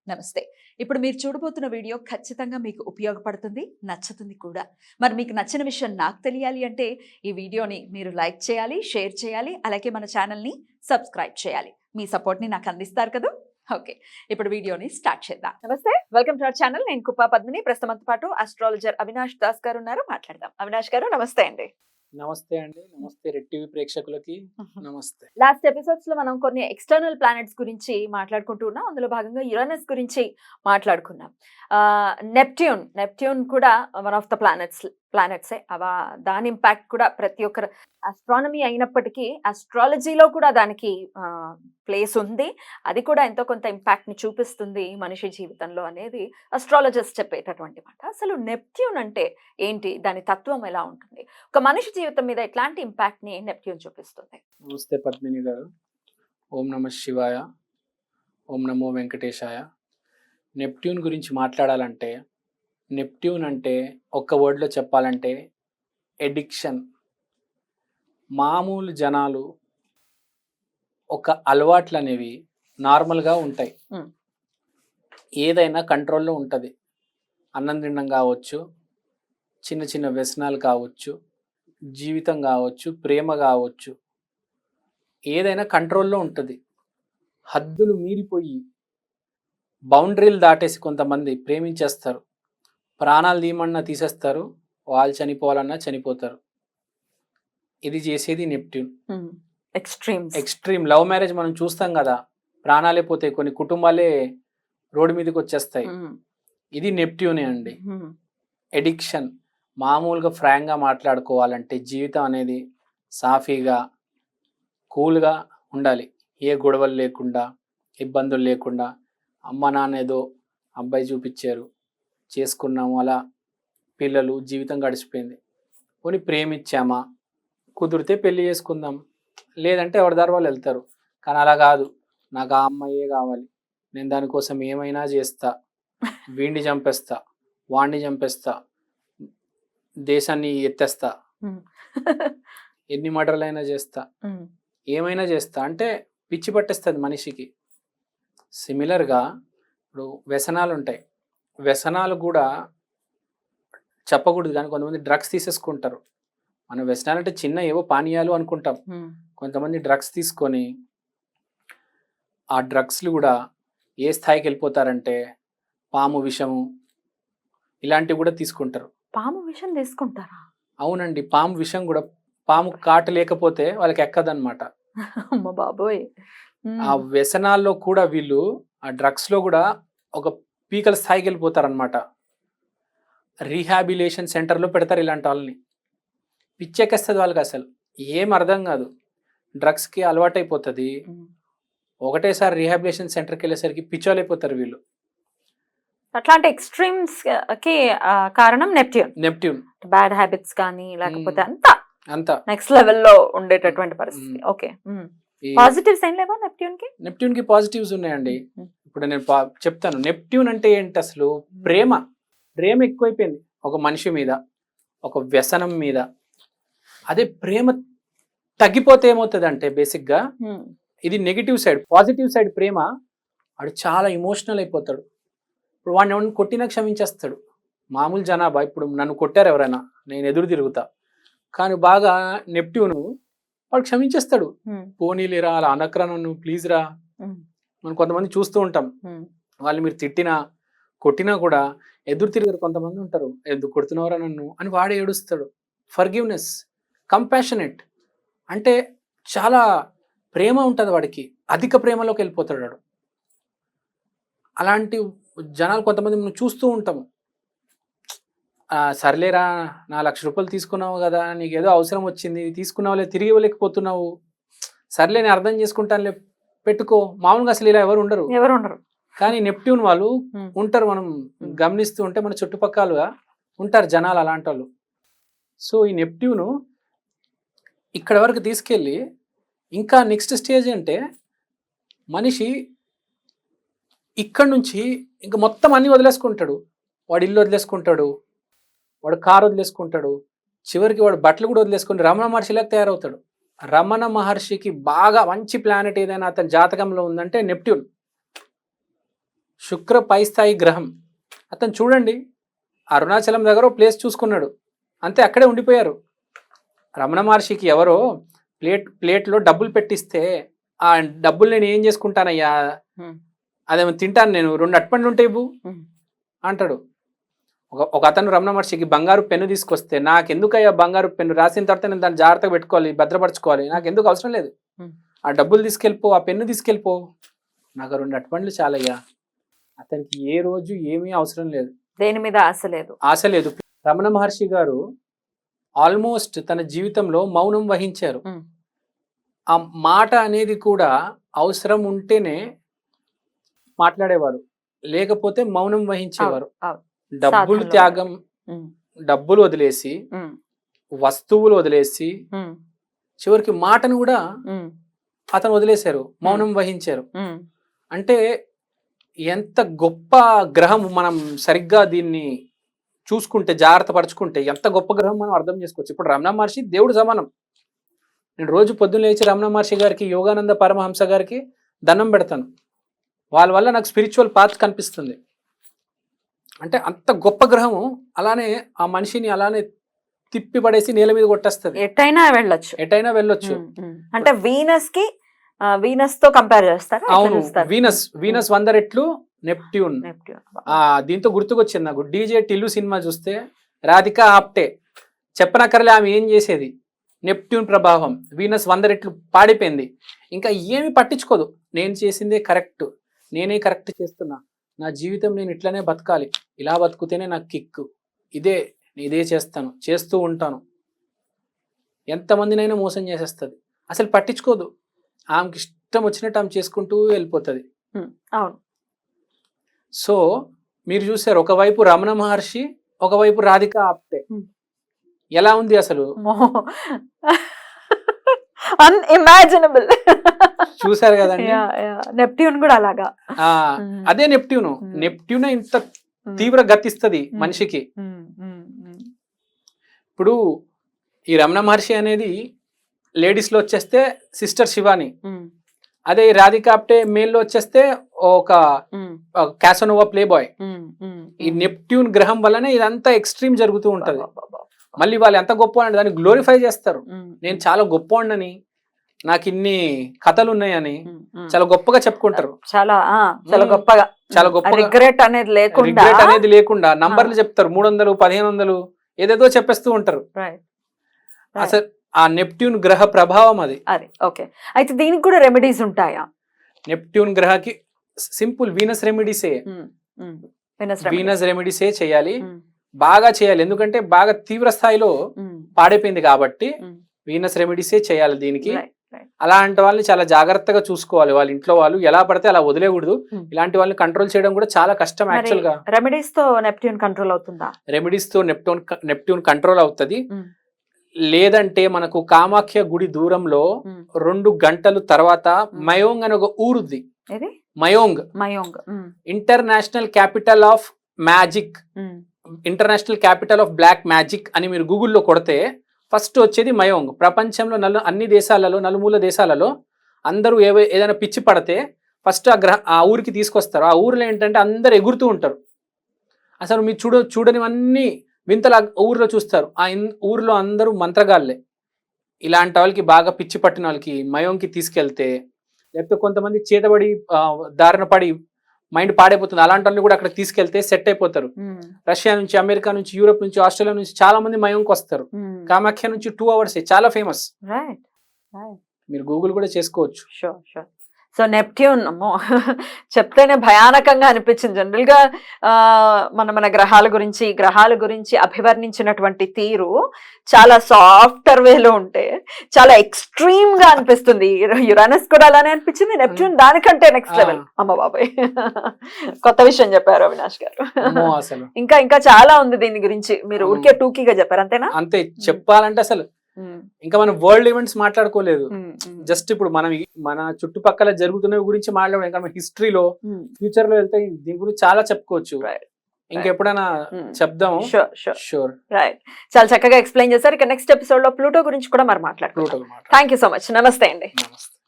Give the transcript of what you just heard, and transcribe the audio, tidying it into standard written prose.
నమస్తే. ఇప్పుడు మీరు చూడబోతున్న వీడియో ఖచ్చితంగా మీకు ఉపయోగపడుతుంది, నచ్చుతుంది కూడా. మరి మీకు నచ్చిన విషయం నాకు తెలియాలి అంటే ఈ వీడియోని మీరు లైక్ చేయాలి, షేర్ చేయాలి, అలాగే మన ఛానల్‌ని సబ్స్క్రైబ్ చేయాలి. మీ సపోర్ట్‌ని నాకు అందిస్తారు కదూ! ఓకే. ఇప్పుడు వీడియోని స్టార్ట్ చేద్దాం. నమస్తే. Welcome to our channel. నేను కుప్పా పద్మిని. ప్రస్తుతంతో పాటు అస్ట్రాలజర్ అవినాష్ దాస్ గారు ఉన్నారు. మాట్లాడదాం. అవినాష్ గారు నమస్తే అండి. నమస్తే అండి. నమస్తే రెడ్ టీవీ ప్రేక్షకులకి నమస్తే. లాస్ట్ ఎపిసోడ్స్ లో మనం కొన్ని ఎక్స్టర్నల్ ప్లానెట్స్ గురించి మాట్లాడుకుంటూ ఉన్నాం. అందులో భాగంగా యురేనస్ గురించి మాట్లాడుకున్నాం. నెప్ట్యూన్ కూడా వన్ ఆఫ్ ద ప్లానెట్సే. దాని ఇంపాక్ట్ కూడా ప్రతి ఒక్కరు ఆస్ట్రానమీ అయినప్పటికీ ఆస్ట్రాలజీలో కూడా దానికి ప్లేస్ ఉంది. అది కూడా ఎంతో కొంత ఇంపాక్ట్ ని చూపిస్తుంది మనిషి జీవితంలో అనేది అస్ట్రాలజర్స్ చెప్పేటటువంటి మాట. అసలు నెప్ట్యూన్ అంటే ఏంటి, దాని తత్వం ఎలా ఉంటుంది, ఒక మనిషి జీవితం మీద ఎట్లాంటి ఇంపాక్ట్ ని నెప్ట్యూన్ చూపిస్తుంది? నమస్తే పద్మిని గారు. ఓం నమ శివాయ, ఓం నమో వెంకటేశాయ. నెప్ట్యూన్ గురించి మాట్లాడాలంటే, నెప్ట్యూన్ అంటే ఒక్క వర్డ్లో చెప్పాలంటే ఎడిక్షన్. మామూలు జనాలు ఒక అలవాట్లు అనేవి నార్మల్గా ఉంటాయి. ఏదైనా కంట్రోల్లో ఉంటుంది. అన్నం తినడం కావచ్చు, చిన్న చిన్న వ్యసనాలు కావచ్చు, జీవితం కావచ్చు, ప్రేమ కావచ్చు, ఏదైనా కంట్రోల్లో ఉంటుంది. హద్దులు మీరిపోయి బౌండరీలు దాటేసి కొంతమంది ప్రేమించేస్తారు. ప్రాణాలు తీయమన్నా తీసేస్తారు, వాళ్ళు చనిపోవాలన్నా చనిపోతారు. ఇది చేసేది నెప్ట్యూన్. ఎక్స్ట్రీమ్ లవ్ మ్యారేజ్ మనం చూస్తాం కదా, ప్రాణాలే పోతాయి, కొన్ని కుటుంబాలే రోడ్డు మీదకి వచ్చేస్తాయి. ఇది నెప్ట్యూనే అండి. ఎడిక్షన్. మామూలుగా ఫ్రాంక్గా మాట్లాడుకోవాలంటే జీవితం అనేది సాఫీగా కూల్గా ఉండాలి. ఏ గొడవలు లేకుండా, ఇబ్బందులు లేకుండా. అమ్మ నాన్న ఏదో అబ్బాయి చూపించారు, చేసుకున్నాము, అలా పిల్లలు, జీవితం గడిచిపోయింది. పోనీ ప్రేమించామా, కుదిరితే పెళ్లి చేసుకుందాం, లేదంటే ఎవరిదారి వాళ్ళు వెళ్తారు. కానీ అలా కాదు, నాకు ఆ అమ్మాయే కావాలి, నేను దానికోసం ఏమైనా చేస్తా, వీడిని చంపేస్తా, వాడిని చంపేస్తా, దేశాన్ని ఎత్తేస్తా, ఎన్ని మర్డర్లైనా చేస్తా, ఏమైనా చేస్తా అంటే పిచ్చి పట్టేస్తుంది మనిషికి. సిమిలర్గా ఇప్పుడు వ్యసనాలు ఉంటాయి. వ్యసనాలు కూడా చెప్పకూడదు, కానీ కొంతమంది డ్రగ్స్ తీసేసుకుంటారు. మన వ్యసనాలు అంటే చిన్న ఏవో పానీయాలు అనుకుంటాం. కొంతమంది డ్రగ్స్ తీసుకొని ఆ డ్రగ్స్లు కూడా ఏ స్థాయికి వెళ్ళిపోతారంటే పాము విషము ఇలాంటివి కూడా తీసుకుంటారు. పాము విషం తీసుకుంటారా? అవునండి, పాము విషం కూడా, పాము కాటు లేకపోతే వాళ్ళకి ఎక్కదన్నమాట. అమ్మ బాబోయ్. ఆ వ్యసనాల్లో కూడా వీళ్ళు ఆ డ్రగ్స్లో కూడా ఒక పీకల స్థాయికి వెళ్ళిపోతారనమాట. రీహాబిలేషన్ సెంటర్లో పెడతారు ఇలాంటి వాళ్ళని. పిచ్చెక్కేస్తుంది వాళ్ళకి, అసలు ఏం అర్థం కాదు. డ్రగ్స్కి అలవాటైపోతుంది. ఒకటేసారి రీహాబిలేషన్ సెంటర్కి వెళ్ళేసరికి పిచ్చోలైపోతారు వీళ్ళు. అట్లాంటి ఎక్స్ట్రీమ్స్ కి కారణం నెప్ట్యూన్. బ్యాడ్ హ్యాబిట్స్ కానీ లేకపోతే అంతా నెక్స్ట్ లెవెల్లో ఉండేటటువంటి పరిస్థితి. ఓకే. పాజిటివ్స్ ఏం లేవా నెప్ట్యూన్ కి? పాజిటివ్స్ ఉన్నాయండి. ఇప్పుడు నేను చెప్తాను. నెప్ట్యూన్ అంటే ఏంటి అసలు? ప్రేమ ఎక్కువైపోయింది ఒక మనిషి మీద, ఒక వ్యసనం మీద. అదే ప్రేమ తగ్గిపోతే ఏమవుతుంది అంటే బేసిక్గా ఇది నెగిటివ్ సైడ్. పాజిటివ్ సైడ్ ప్రేమ, వాడు చాలా ఇమోషనల్ అయిపోతాడు. ఇప్పుడు వాడిని ఎవరిని కొట్టినా క్షమించేస్తాడు. మామూలు జనాభా ఇప్పుడు నన్ను కొట్టారు ఎవరైనా, నేను ఎదురు తిరుగుతా. కానీ బాగా నెప్ట్యూన్ వాడు క్షమించేస్తాడు. పోనీలేరా, అలా అనకరా నన్ను, ప్లీజ్ రా. మనం కొంతమంది చూస్తూ ఉంటాం, వాళ్ళు మీరు తిట్టినా కొట్టినా కూడా ఎదురు తిరిగారు. కొంతమంది ఉంటారు, ఎందుకు కొడుతున్నావురా నన్ను అని, వాడే ఏడుస్తాడు. ఫర్గివ్నెస్, కంపాషనేట్ అంటే చాలా ప్రేమ ఉంటుంది వాడికి, అధిక ప్రేమలోకి వెళ్ళిపోతాడు వాడు. అలాంటి జనాలు కొంతమంది మనం చూస్తూ ఉంటాము. సర్లేరా, నా 1,00,000 రూపాయలు తీసుకున్నావు కదా, నీకు ఏదో అవసరం వచ్చింది, తీసుకున్నావులే, తిరిగి ఇవ్వలేకపోతున్నావు, సర్లే నేను అర్థం చేసుకుంటానులే, పెట్టుకో. మామూలుగా అసలు ఇలా ఎవరు ఉండరు. కానీ నెప్ట్యూన్ వాళ్ళు ఉంటారు. మనం గమనిస్తూ ఉంటే మన చుట్టుపక్కల ఉంటారు జనాలు అలాంటి వాళ్ళు. సో ఈ నెప్ట్యూను ఇక్కడ వరకు తీసుకెళ్ళి ఇంకా నెక్స్ట్ స్టేజ్ అంటే మనిషి ఇక్కడి నుంచి ఇంకా మొత్తం అన్ని వదిలేసుకుంటాడు. వాడు ఇల్లు వదిలేసుకుంటాడు, వాడు కారు వదిలేసుకుంటాడు, చివరికి వాడు బట్టలు కూడా వదిలేసుకుని రమణ మహర్షిలాగా తయారవుతాడు. రమణ మహర్షికి బాగా మంచి ప్లానెట్ ఏదైనా అతని జాతకంలో ఉందంటే నెప్ట్యూన్. శుక్ర పై స్థాయి గ్రహం. అతను చూడండి అరుణాచలం దగ్గర ఓ ప్లేస్ చూసుకున్నాడు, అంతే అక్కడే ఉండిపోయారు. రమణ మహర్షికి ఎవరో ప్లేట్లో డబ్బులు పెట్టిస్తే ఆ డబ్బులు నేను ఏం చేసుకుంటానయ్యా, అదేమో తింటాను నేను, 2 అట్పండ్లు ఉంటాయి ఇవ్వు అంటాడు. ఒక అతను రమణ మహర్షికి బంగారు పెన్ను తీసుకొస్తే, నాకెందుకయ్యా బంగారు పెన్ను, రాసిన తర్వాత నేను దాన్ని జాగ్రత్తగా పెట్టుకోవాలి, భద్రపరచుకోవాలి, నాకు ఎందుకు అవసరం లేదు, ఆ డబ్బులు తీసుకెళ్ళిపో, ఆ పెన్ను తీసుకెళ్ళిపో, నాకు 2 అట్పండ్లు చాలయ్యా. అతనికి ఏ రోజు ఏమీ అవసరం లేదు, దేని మీద ఆశ లేదు. రమణ మహర్షి గారు ఆల్మోస్ట్ తన జీవితంలో మౌనం వహించారు. ఆ మాట అనేది కూడా అవసరం ఉంటేనే మాట్లాడేవారు, లేకపోతే మౌనం వహించేవారు. డబ్బులు త్యాగం, డబ్బులు వదిలేసి, వస్తువులు వదిలేసి, చివరికి మాటను కూడా అతను వదిలేశారు, మౌనం వహించారు. అంటే ఎంత గొప్ప గ్రహం, మనం సరిగ్గా దీన్ని చూసుకుంటే, జాగ్రత్త పరుచుకుంటే ఎంత గొప్ప గ్రహం మనం అర్థం చేసుకోవచ్చు. ఇప్పుడు రమణ మహర్షి దేవుడు సమానం. నేను రోజు పొద్దున్న లేచి రమణ మహర్షి గారికి, యోగానంద పరమహంస గారికి దండం పెడతాను. వాళ్ళ వల్ల నాకు స్పిరిచువల్ పాత్ కనిపిస్తుంది. అంటే అంత గొప్ప గ్రహము అలానే ఆ మనిషిని అలానే తిప్పి పడేసి నేల మీద కొట్టేస్తుంది. ఎటైనా వెళ్ళొచ్చు. అంటే వీనస్ తో కంపేర్ చేస్తారు. అవును, వీనస్ 100 రెట్లు నెప్ట్యూన్. దీంతో గుర్తుకొచ్చింది నాకు, డీజే టిల్లు సినిమా చూస్తే రాధికా ఆప్టే చెప్పనక్కర్లే, ఆమె ఏం చేసేది, నెప్ట్యూన్ ప్రభావం, వీనస్ 100 రెట్లు పాడిపోయింది. ఇంకా ఏమి పట్టించుకోదు, నేను చేసిందే కరెక్ట్, నేనే కరెక్ట్ చేస్తున్నా, నా జీవితం నేను ఇట్లానే బతకాలి, ఇలా బతుకుతేనే నాకు కిక్కు, ఇదే చేస్తాను, చేస్తూ ఉంటాను. ఎంతమందినైనా మోసం చేసేస్తుంది, అసలు పట్టించుకోదు, ఆమెకి ఇష్టం వచ్చినట్టు ఆమె చేసుకుంటూ వెళ్ళిపోతుంది. అవును. సో మీరు చూసారు, ఒకవైపు రమణ మహర్షి, ఒకవైపు రాధికా ఆప్టే. ఎలా ఉంది అసలు, అన్ఇమాజినబుల్. చూసారు కదండి. నెప్ట్యూన్ కూడా అలాగా. అదే నెప్ట్యూన్ ఇంత తీవ్ర గతిస్తుంది మనిషికి. ఇప్పుడు ఈ రమణ మహర్షి అనేది లేడీస్ లో వచ్చేస్తే సిస్టర్ శివాని, అదే రాధికా ఆప్టే మేల్ లో వచ్చేస్తే ఒక క్యాసనోవా ప్లే బాయ్. ఈ నెప్ట్యూన్ గ్రహం వల్లనే ఇదంతా ఎక్స్ట్రీమ్ జరుగుతూ ఉంటది. మళ్ళీ వాళ్ళు ఎంత గొప్ప అంటే దాన్ని గ్లోరిఫై చేస్తారు, నేను చాలా గొప్పవాడినని, నాకు ఇన్ని కథలు ఉన్నాయని చాలా గొప్పగా చెప్పుకుంటారు. చాలా గొప్పగా రిగ్రెట్ అనేది లేకుండా నంబర్లు చెప్తారు, 300, 1500 ఏదేదో చెప్పేస్తూ ఉంటారు. అసలు ఆ నెప్ట్యూన్ గ్రహ ప్రభావం అది. ఓకే, అయితే దీనికి కూడా రెమెడీస్ ఉంటాయా? నెప్ట్యూన్ గ్రహకి సింపుల్ వీనస్ రెమెడీసే చేయాలి, బాగా చేయాలి. ఎందుకంటే బాగా తీవ్ర స్థాయిలో పాడైపోయింది కాబట్టి వీనస్ రెమెడీసే చేయాలి దీనికి. అలాంటి వాళ్ళని చాలా జాగ్రత్తగా చూసుకోవాలి, వాళ్ళ ఇంట్లో వాళ్ళు ఎలా పడితే అలా వదిలేకూడదు. ఇలాంటి వాళ్ళని కంట్రోల్ చేయడం కూడా చాలా కష్టం. యాక్చువల్ గా రెమెడీస్ తో నెప్ట్యూన్ కంట్రోల్ అవుతుందా? రెమెడీస్ తో నెప్ట్యూన్ కంట్రోల్ అవుతుంది. లేదంటే మనకు కామాఖ్య గుడి దూరంలో 2 గంటల తర్వాత మయోంగ్ అనే ఒక ఊరుంది. Mayong international capital of magic, international capital of black magic అని మీరు గూగుల్లో కొడితే ఫస్ట్ వచ్చేది మయోంగ్. ప్రపంచంలో అన్ని దేశాలలో, నలుమూల దేశాలలో అందరూ ఏదైనా పిచ్చి పడితే ఫస్ట్ ఆ ఊరికి తీసుకొస్తారు. ఆ ఊరిలో ఏంటంటే అందరు ఎగురుతూ ఉంటారు. అసలు మీరు చూడనివన్నీ వింతల ఊర్లో చూస్తారు. ఆ ఊర్లో అందరూ మంత్రగాళ్ళే. ఇలాంటి వాళ్ళకి, బాగా పిచ్చి పట్టిన వాళ్ళకి మయోంగ్కి తీసుకెళ్తే, లేకపోతే కొంతమంది చేతబడి దారిన పడి మైండ్ పాడైపోతుంది, అలాంటి వాళ్ళని కూడా అక్కడ తీసుకెళ్తే సెట్ అయిపోతారు. రష్యా నుంచి, అమెరికా నుంచి, యూరోప్ నుంచి, ఆస్ట్రేలియా నుంచి చాలా మంది మయోంగ్కి వస్తారు. కామాఖ్య నుంచి 2 hours చాలా ఫేమస్. మీరు గూగుల్ కూడా చేసుకోవచ్చు. సో నెప్ట్యూన్ చెప్తేనే భయానకంగా అనిపించింది. జనరల్ గా మన గ్రహాల గురించి అభివర్ణించినటువంటి తీరు చాలా సాఫ్ట్వేర్ వేలో ఉంటే చాలా ఎక్స్ట్రీమ్ గా అనిపిస్తుంది. యురానస్ కూడా అలానే అనిపించింది, నెప్ట్యూన్ దానికంటే నెక్స్ట్ లెవెల్. అమ్మ బాబాయ్, కొత్త విషయం చెప్పారు అవినాష్ గారు. ఇంకా చాలా ఉంది దీని గురించి, మీరు ఊరికే టూకీగా చెప్పారు అంతేనా? అంతే చెప్పాలంటే అసలు ఇంకా మనం వరల్డ్ ఈవెంట్స్ మాట్లాడుకోలేదు, జస్ట్ ఇప్పుడు మన చుట్టుపక్కల జరుగుతున్న గురించి మాట్లాడడం. ఇంకా హిస్టరీలో, ఫ్యూచర్ లో వెళ్తే దీని గురించి చాలా చెప్పుకోవచ్చు. ఇంకెప్పుడైనా చెప్దాం. షూర్. రైట్, చాలా చక్కగా ఎక్స్ప్లెయిన్ చేశారు. ఇక నెక్స్ట్ ఎపిసోడ్ లో ప్లూటో గురించి కూడా మరి మాట్లాడుకుంటాం. Thank you so much. నమస్తే అండి. నమస్తే.